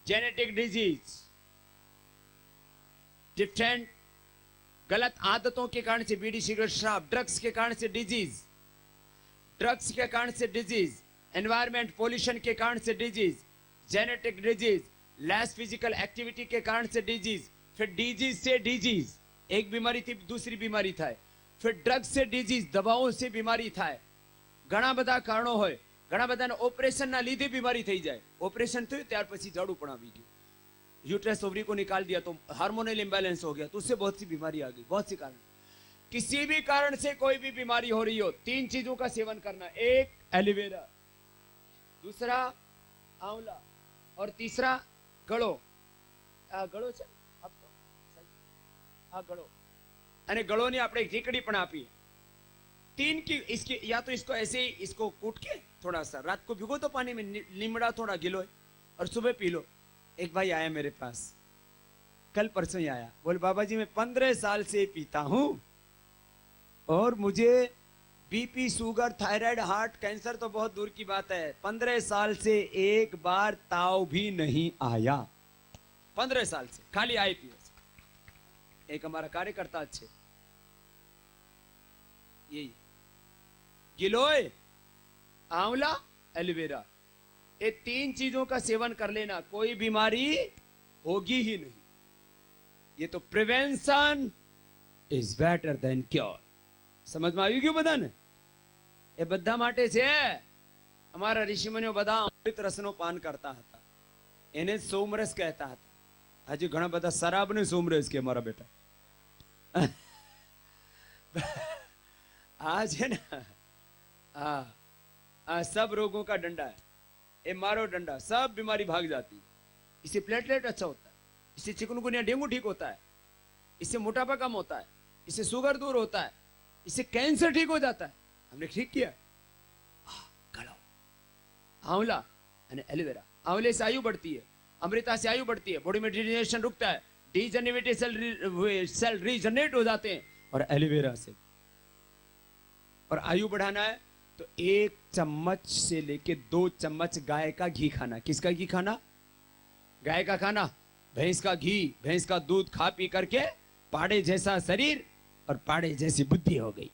genetic disease, different गलत आदतों के कारण से, बीड़ी सिगरेट शराब, ड्रग्स के कारण से डिजीज, ड्रग्स के कारण से डिजीज, एनवायरमेंट पोल्यूशन के कारण से disease, genetic disease, less physical activity के कारण से डिजीज, फिर डिजीज से डिजीज, एक बीमारी थी दूसरी बीमारी થાય, फिर ड्रग्स से डिजीज, दवाओं से बीमारी થાય. ઘણા બધા કારણો હોય. ઘણા બધાને ઓપરેશન ના લીધે बीमारी થઈ જાય. ઓપરેશન થયું ત્યાર પછી જાડુ પણ આવી ગયું. यूट्रस ओवरी को निकाल दिया तो हार्मोनल इंबैलेंस हो गया, तो उससे बहुत सी बीमारी आ गई. बहुत सी कारण, किसी भी कारण से कोई भी बीमारी हो रही हो, 3 चीजों का सेवन करना. एक एलोवेरा, दूसरा आंवला और तीसरा गळो. ગળો છે આ ગળો, અને ગળોની આપણે ઢીકડી પણ આપી. 3 की इसकी, या तो इसको ऐसे ही इसको कूट के थोड़ा सा रात को भिगो दो पानी में, नीमड़ा थोड़ा गिलो और सुबह पी लो. एक भाई आया मेरे पास, कल परसों ही आया, बोले बाबा जी मैं 15 साल से पीता हूं और मुझे BP, sugar, thyroid, heart, cancer तो बहुत दूर की बात है, 15 साल से एक बार ताव भी नहीं आया. 15 साल से खाली आए पिए. एक हमारा कार्यकर्ता છે, यही गिलोय, आंवला, एलोवेरा, ये 3 चीजों का सेवन कर लेना, कोई बीमारी होगी ही नहीं. ये तो prevention is better than cure. समझ में આવી ગયું બધાને? એ બધા માટે છે. અમારા ઋષિમુનિઓ બધા અમૃત રસનો પાન કરતા હતા, એને સોમરસ કહેતા હતા. હજી ઘણા બધા શરાબને સોમરસ કે મારા બેટા. આ છે ને, હા सब रोगों का डंडा है, ये मारो डंडा, सब बीमारी भाग जाती है। इससे प्लेटलेट अच्छा होता है, इससे चिकनगुनिया डेंगू ठीक होता है, इससे मोटापा कम होता है, इससे शुगर दूर होता है, इससे कैंसर ठीक हो जाता है। हमने ठीक किया। खड़ो, आंवला यानी एलोवेरा, आंवले से आयु बढ़ती है, अमृता से आयु बढ़ती है, बॉडी में डिजेनरेशन रुकता है, डीजनरेटेड सेल रीजनरेट हो जाते हैं। और एलोवेरा से और आयु बढ़ाना है तो 1 चम्मच से लेके 2 चम्मच गाय का घी खाना। किसका घी खाना? गाय का खाना। भैंस का घी, भैंस का दूध खा पी करके पाड़े जैसा शरीर और पाड़े जैसी बुद्धि हो गई।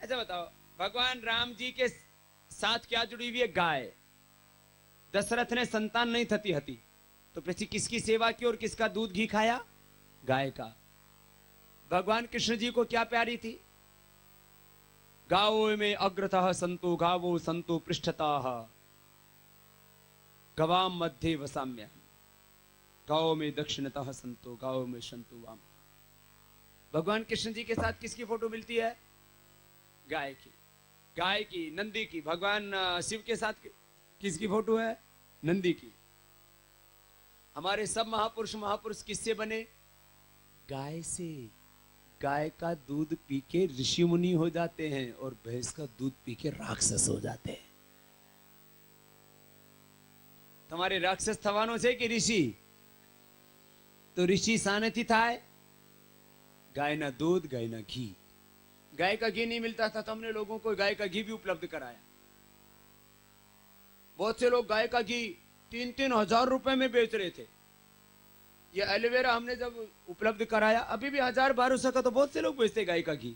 ऐसा बताओ, भगवान राम जी के साथ क्या जुड़ी हुई है? गाय। दशरथ ने संतान नहीं थती हती तो પછી किसकी सेवा की और किसका दूध घी खाया? गाय का। भगवान कृष्ण जी को क्या प्यारी थी? गावो में अग्रतः संतो गावो संतो पृष्ठतः गवाम मध्य वसाम्य, गावो में दक्षिणतः संतो गावो में संतो वाम। भगवान कृष्ण जी के साथ किसकी फोटो मिलती है? गाय की। गाय की, नंदी की। भगवान शिव के साथ किसकी फोटो है? नंदी की। हमारे सब महापुरुष किससे बने? गाय से। गाय का दूध पी के ऋषि मुनि हो जाते हैं और भैंस का दूध पी के राक्षस हो जाते हैं। તમારે રાક્ષસ થવાનો છે કે ઋષિ? તો ઋષિ શાનેથી થાય? ગાયના दूध, ગાયના घी। गाय का घी नहीं मिलता था तो हमने लोगों को गाय का घी भी उपलब्ध कराया। बहुत से लोग गाय का घी 3-3 हजार रुपए में बेच रहे थे। ये एलोवेरा हमने जब उपलब्ध कराया, अभी भी 1000-1200 का तो बहुत से लोग बेचते गाय का घी।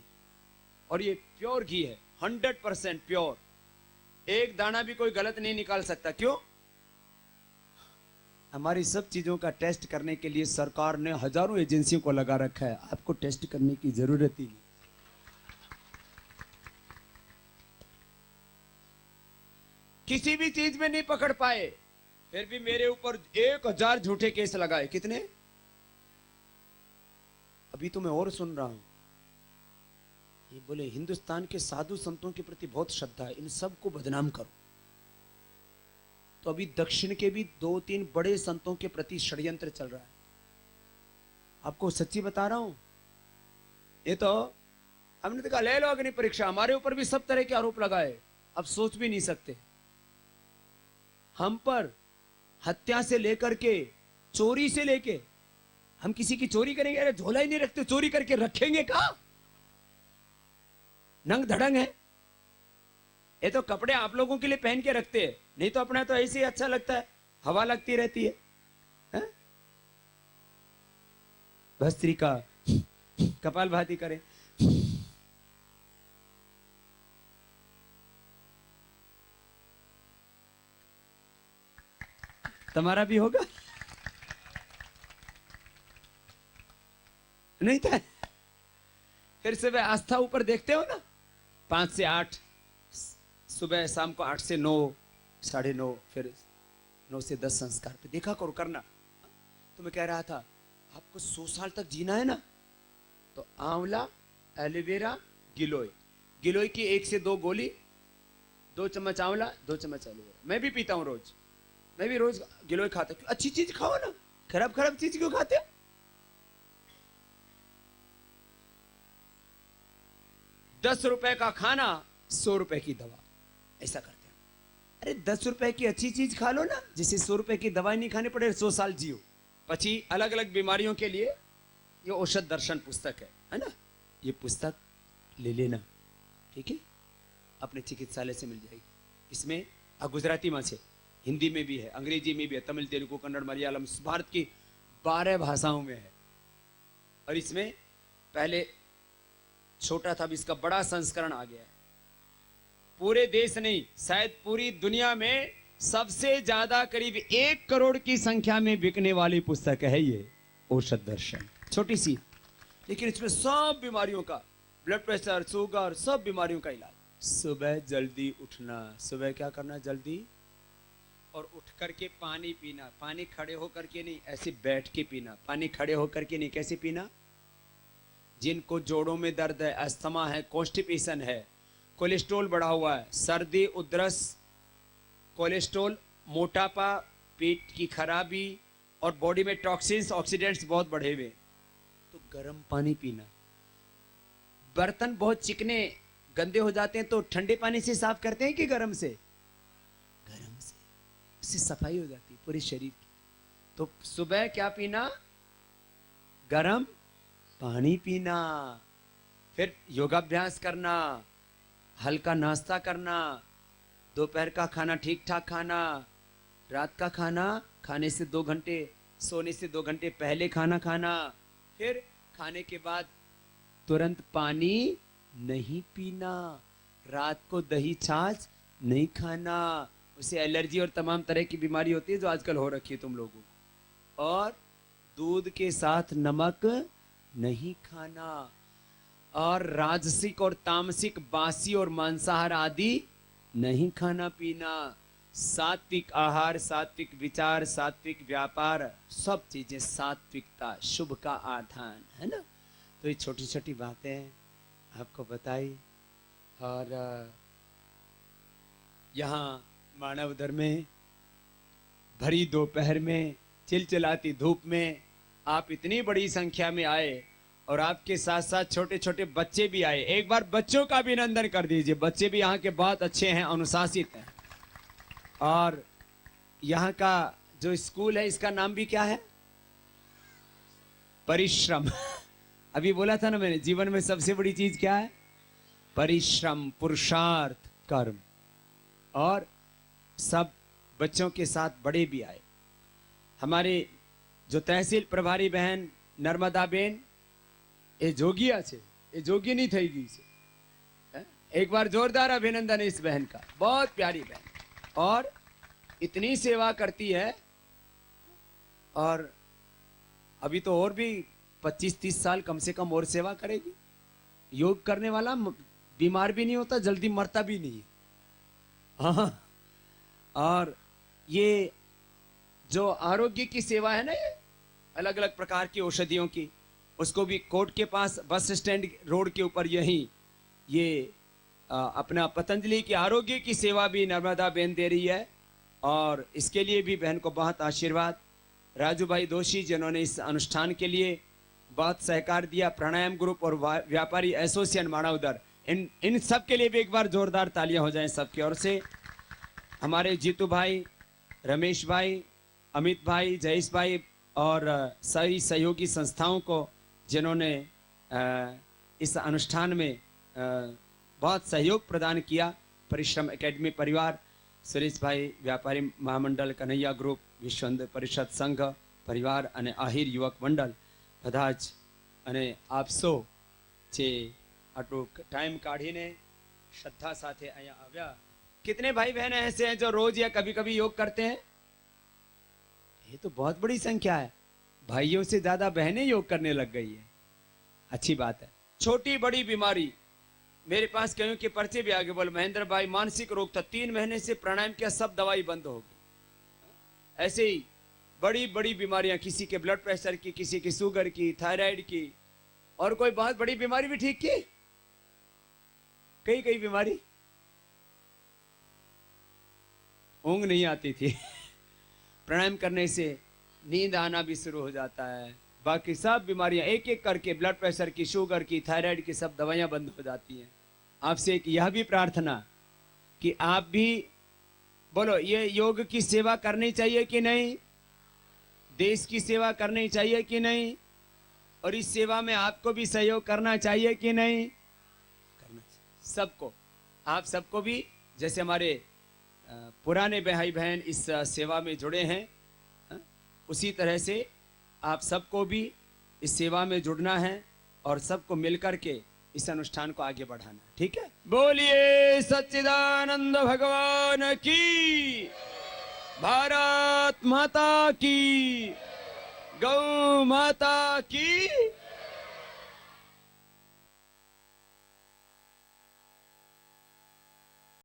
और ये प्योर घी है, 100% प्योर। एक दाना भी कोई गलत नहीं निकाल सकता। क्यों? हमारी सब चीजों का टेस्ट करने के लिए सरकार ने हजारों एजेंसियों को लगा रखा है। आपको टेस्ट करने की जरूरत ही नहीं। किसी भी चीज में नहीं पकड़ पाए, फिर भी मेरे ऊपर 1000 झूठे केस लगाए। कितने? अभी तो मैं और सुन रहा हूं, ये बोले हिंदुस्तान के साधु संतों के प्रति बहुत श्रद्धा है, इन सबको बदनाम करो। तो अभी दक्षिण के भी 2-3 बड़े संतों के प्रति षड्यंत्र चल रहा है। आपको सच्ची बता रहा हूं। ये तो हमने तो कहा ले लो अग्नि परीक्षा, हमारे ऊपर भी सब तरह के आरोप लगाए। अब सोच भी नहीं सकते। हम पर हत्या से लेकर के चोरी से लेके, हम किसी की चोरी करेंगे? अरे झोला ही नहीं रखते, चोरी करके रखेंगे कहां? नंग धड़ंग है। ये तो कपड़े आप लोगों के लिए पहन के रखते हैं, नहीं तो अपना तो ऐसे ही अच्छा लगता है, हवा लगती रहती है? भस्त्री का कपाल भाती करे। तुम्हारा भी होगा? नहीं था? फिर सुबह आस्था ऊपर देखते हो ना, 5 से 8, सुबह शाम को 8 से 9, 9:30, फिर 9 से 10 संस्कार पे देखा करो, करना। तो मैं कह रहा था आपको 100 साल तक जीना है ना, तो आंवला, एलोवेरा, गिलोय, गिलोय की 1 से 2 गोली, 2 चम्मच आंवला, 2 चम्मच एलोवेरा। मैं भी पीता हूं रोज, मैं भी रोज गिलोय खाता हूं। अच्छी चीज खाओ ना, खराब खराब चीज क्यों खाते हो? ₹10 का खाना, 100 रुपए की दवा, ऐसा करते हैं। अरे 10 रुपए की अच्छी चीज खा लो ना, जिसे 100 रुपए की दवाई नहीं खानी पड़े, 100 साल जियो। पची अलग अलग बीमारियों के लिए ये औषध दर्शन पुस्तक है ना? ये पुस्तक ले लेना, ठीक है? अपने चिकित्सालय से मिल जाएगी। इसमें गुजराती में से, हिंदी में भी है, अंग्रेजी में भी है, तमिल, तेलुगु, कन्नड़, मलयालम, भारत की 12 भाषाओं में है। और इसमें पहले छोटा था, अब इसका बड़ा संस्करण आ गया है। पूरे देश नहीं, शायद पूरी दुनिया में सबसे ज्यादा करीब 1 करोड़ की संख्या में बिकने वाली पुस्तक है ये औषध दर्शन। छोटी सी, लेकिन इसमें सब बीमारियों का, ब्लड प्रेशर, शुगर, सब बीमारियों का इलाज। सुबह जल्दी उठना। सुबह क्या करना? जल्दी, और उठ करके पानी पीना। पानी खड़े होकर के नहीं, ऐसे बैठ के पीना। पानी खड़े होकर के नहीं, कैसे पीना? जिनको जोड़ों में दर्द है, अस्थमा है, कॉन्स्टिपेशन है, कोलेस्ट्रॉल बढ़ा हुआ है, सर्दी, उधरस, कोलेस्ट्रॉल, मोटापा, पेट की खराबी और बॉडी में टॉक्सिन्स, ऑक्सीडेंट्स बहुत बढ़े हुए, तो गर्म पानी पीना। बर्तन बहुत चिकने गंदे हो जाते हैं तो ठंडे पानी से साफ करते हैं कि गर्म से? गर्म से, उससे सफाई हो जाती है पूरे शरीर की। तो सुबह क्या पीना? गर्म पानी पीना। फिर योगाभ्यास करना, हल्का नाश्ता करना, दोपहर का खाना ठीक ठाक खाना, रात का खाना खाने से 2 घंटे, सोने से 2 घंटे पहले खाना खाना, फिर खाने के बाद तुरंत पानी नहीं पीना, रात को दही छाछ नहीं खाना, उसे एलर्जी और तमाम तरह की बीमारी होती है जो आजकल हो रखी है तुम लोगों को। और दूध के साथ नमक नहीं खाना, और राजसिक और तामसिक बासी और मांसाहार आदि नहीं खाना पीना। सात्विक आहार, सात्विक विचार, सात्विक व्यापार, सब चीजें सात्विकता, शुभ का आधान है ना। तो ये छोटी छोटी बातें आपको बताई। और यहाँ मानवदर में भरी दोपहर में चिलचिलाती धूप में आप इतनी बड़ी संख्या में आए, और आपके साथ साथ छोटे छोटे बच्चे भी आए। एक बार बच्चों का अभिनंदन कर दीजिए। बच्चे भी यहाँ के बहुत अच्छे हैं, अनुशासित हैं। और यहाँ का जो स्कूल है इसका नाम भी क्या है? परिश्रम। अभी बोला था ना मैंने, जीवन में सबसे बड़ी चीज क्या है? परिश्रम, पुरुषार्थ, कर्म। और सब बच्चों के साथ बड़े भी आए। हमारे जो तहसील प्रभारी बहन नर्मदा बेन, ये जोगिया छे, ये जोगी नहीं થઈ ગઈ છે। एक बार जोरदार अभिनंदन इस बहन का, बहुत प्यारी बहन, और इतनी सेवा करती है। और अभी तो और भी 25-30 साल कम से कम और सेवा करेगी। योग करने वाला बीमार भी नहीं होता, जल्दी मरता भी नहीं है। हाँ, और ये जो आरोग्य की सेवा है ना, ये अलग अलग प्रकार की औषधियों की, उसको भी कोर्ट के पास बस स्टैंड रोड के ऊपर यही ये अपना पतंजलि की आरोग्य की सेवा भी नर्मदा बेन दे रही है। और इसके लिए भी बहन को बहुत आशीर्वाद। राजू भाई दोषी जिन्होंने इस अनुष्ठान के लिए बहुत सहकार दिया, प्राणायाम ग्रुप और व्यापारी एसोसिएशन मानवदर, इन सब के लिए भी एक बार जोरदार तालियां हो जाएं सबकी ओर से। हमारे जीतू भाई, रमेश भाई, अमित भाई, जयेश भाई और सही सहयोगी संस्थाओं को जिन्होंने इस अनुष्ठान में बहुत सहयोग प्रदान किया। परिश्रम एकेडमी परिवार, सुरेश भाई व्यापारी महामंडल, कन्हैया ग्रुप, विश्व हिंदू परिषद संघ परिवार અને આહિર યુવક મંડળ બધા જ, અને આપ સૌ જે આટલું ટાઈમ કાઢીને શ્રદ્ધા સાથે અહીંયા આવ્યા। कितने भाई बहन ऐसे हैं जो रोज या कभी कभी योग करते हैं? ये तो बहुत बड़ी संख्या है। भाइयों से ज्यादा बहनें योग करने लग गई है। अच्छी बात है। छोटी बड़ी बीमारी, मेरे पास कहीं के पर्चे भी आगे, बोल महेंद्र भाई मानसिक रोग था, 3 महीने से प्राणायाम किया, सब दवाई बंद हो गई। ऐसे ही बड़ी बड़ी बीमारियां, किसी के ब्लड प्रेशर की, किसी की शुगर की, थायराइड की, और कोई बहुत बड़ी बीमारी भी ठीक की। कई कई बीमारी, ऊंग नहीं आती थी। प्राणायाम करने से नींद आना भी शुरू हो जाता है। बाकी सब बीमारियां एक एक करके, ब्लड प्रेशर की, शुगर की, थायराइड की, सब दवाइयां बंद हो जाती हैं। आपसे एक यह भी प्रार्थना कि आप भी बोलो, ये योग की सेवा करनी चाहिए कि नहीं? देश की सेवा करनी चाहिए कि नहीं? और इस सेवा में आपको भी सहयोग करना चाहिए कि नहीं? करना चाहिए सबको। आप सबको भी, जैसे हमारे पुराने भाई बहन इस सेवा में जुड़े हैं, उसी तरह से आप सबको भी इस सेवा में जुड़ना है और सबको मिलकर के इस अनुष्ठान को आगे बढ़ाना। ठीक है? बोलिए सच्चिदानंद भगवान की, भारत माता की, गौ माता की।